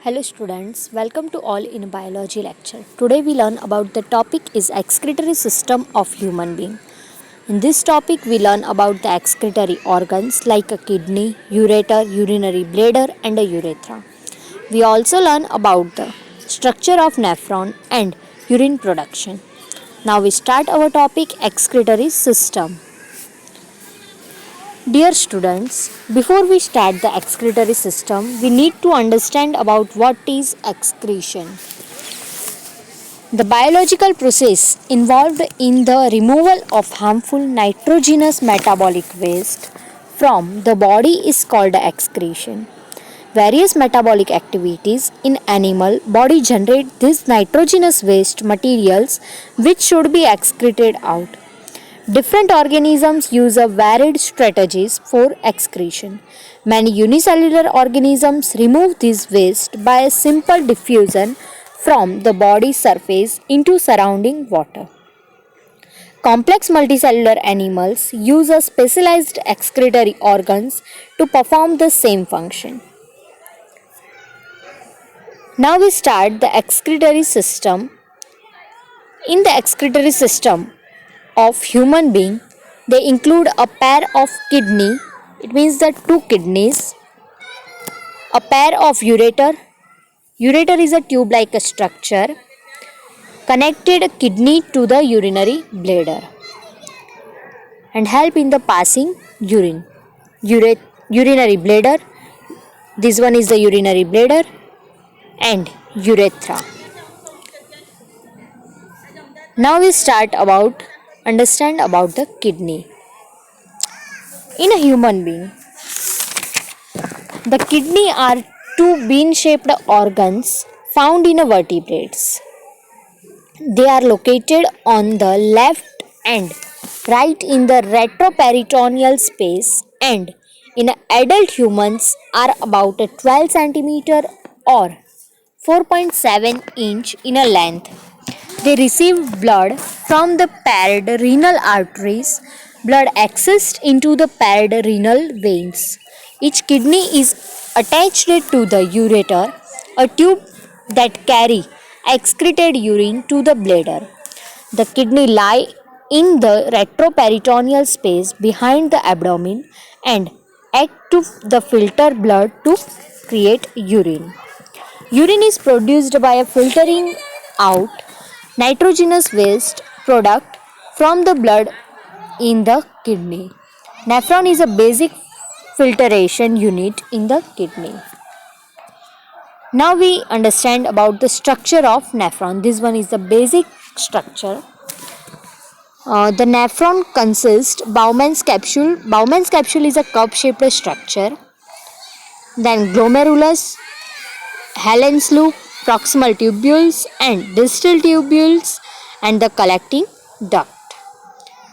Hello students, welcome to all in a biology lecture. Today we learn about the topic is excretory system of human being. In this topic we learn about the excretory organs like a kidney, ureter, urinary bladder and a urethra. We also learn about the structure of nephron and urine production. Now we start our topic excretory system. Dear students, before we start the excretory system, we need to understand about what is excretion. The biological process involved in the removal of harmful nitrogenous metabolic waste from the body is called excretion. Various metabolic activities in animal body generate these nitrogenous waste materials which should be excreted out. Different organisms use a varied strategies for excretion. Many unicellular organisms remove this waste by a simple diffusion from the body surface into surrounding water. Complex multicellular animals use a specialized excretory organs to perform the same function. Now we start the excretory system. In the excretory system of human being, they include a pair of kidney, it means the two kidneys, a pair of ureter. Ureter is a tube-like structure connected kidney to the urinary bladder and help in the passing urine. Urinary bladder, this one is the urinary bladder and urethra. Now we understand about the kidney. In a human being, the kidney are two bean-shaped organs found in vertebrates. They are located on the left and right in the retroperitoneal space and in adult humans are about 12 centimeter or 4.7 inch in a length. They receive blood from the paired renal arteries. Blood accessed into the paired renal veins. Each kidney is attached to the ureter, a tube that carry excreted urine to the bladder. The kidney lie in the retroperitoneal space behind the abdomen and act to the filter blood to create urine. Urine is produced by a filtering out nitrogenous waste product from the blood in the kidney. Nephron is a basic filtration unit in the kidney. Now we understand about the structure of nephron. This one is the basic structure. The nephron consists Bowman's capsule. Bowman's capsule is a cup-shaped structure. Then glomerulus, Helen's loop, proximal tubules and distal tubules and the collecting duct.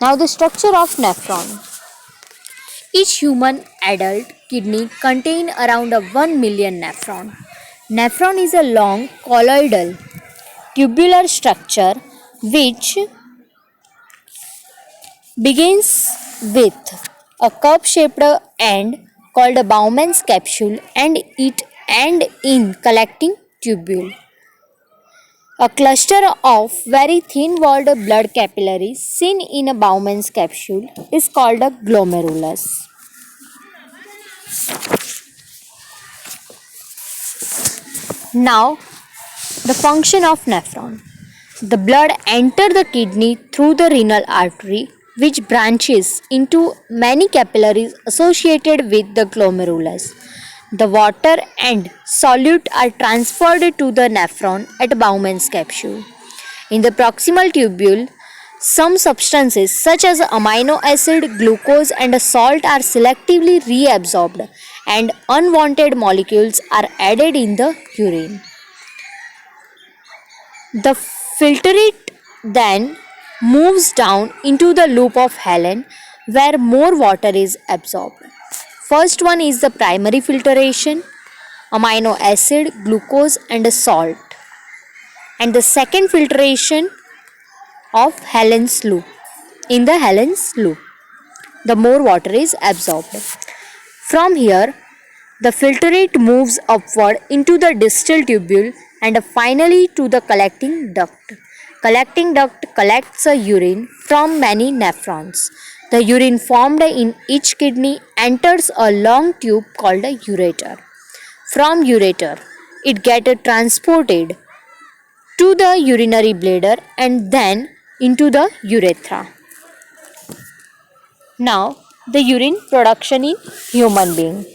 Now the structure of nephron. Each human adult kidney contain around 1 million nephron. Nephron is a long colloidal tubular structure which begins with a cup-shaped end called a Bowman's capsule and it end in collecting tubule. A cluster of very thin-walled blood capillaries seen in a Bowman's capsule is called a glomerulus. Now, the function of nephron. The blood enters the kidney through the renal artery which branches into many capillaries associated with the glomerulus. The water and solute are transferred to the nephron at Bowman's capsule. In the proximal tubule, some substances such as amino acid, glucose and salt are selectively reabsorbed and unwanted molecules are added in the urine. The filtrate then moves down into the loop of Helen where more water is absorbed. First one is the primary filtration, amino acid, glucose and salt. And the second filtration of Helen's loop. In the Helen's loop, the more water is absorbed. From here, The filtrate moves upward into the distal tubule and finally to the collecting duct. Collecting duct collects a urine from many nephrons. The urine formed in each kidney enters a long tube called a ureter. From ureter, it gets transported to the urinary bladder and then into the urethra. Now, the urine production in human being.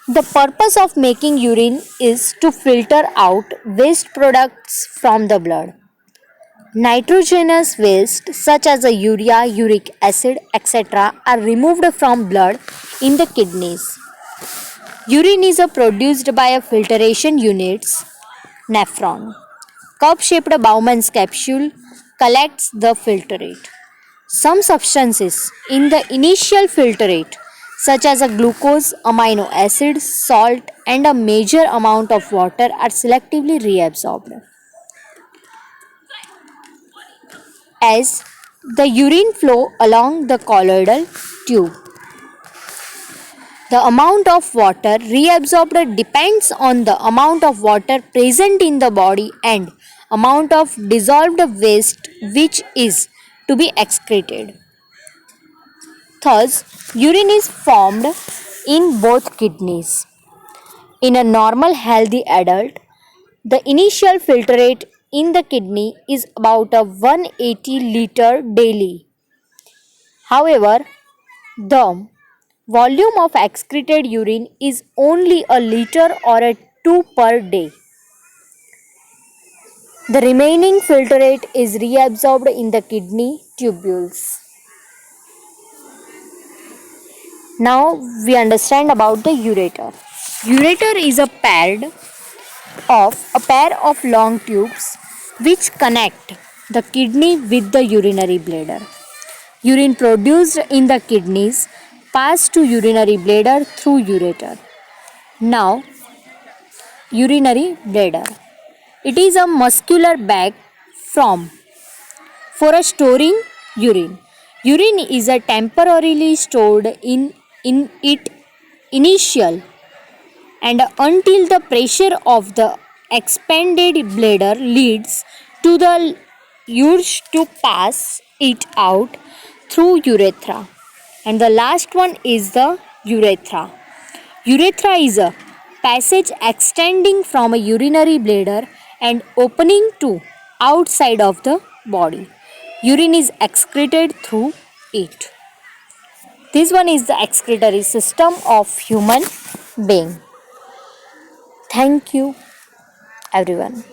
The purpose of making urine is to filter out waste products from the blood. Nitrogenous waste such as the urea, uric acid, etc. are removed from blood in the kidneys. Urine is produced by a filtration units, nephron. Cup-shaped Bowman's capsule collects the filtrate. Some substances in the initial filtrate, such as a glucose, amino acids, salt, and a major amount of water, are selectively reabsorbed. As the urine flow along the colloidal tube, the amount of water reabsorbed depends on the amount of water present in the body and amount of dissolved waste which is to be excreted. Thus, urine is formed in both kidneys. In a normal healthy adult, the initial filtrate in the kidney is about a 180 liter daily. However, the volume of excreted urine is only a liter or a 2 per day. The remaining filtrate is reabsorbed in the kidney tubules. Now we understand about the ureter. Ureter is a pair of long tubes which connect the kidney with the urinary bladder. Urine produced in the kidneys pass to urinary bladder through ureter. Now, urinary bladder. It is a muscular bag from for a storing urine. Urine is a temporarily stored in it initial and until the pressure of the expanded bladder leads to the urge to pass it out through urethra. And the last one is the urethra. Urethra is a passage extending from a urinary bladder and opening to outside of the body. Urine is excreted through it. This one is the excretory system of human being. Thank you everyone.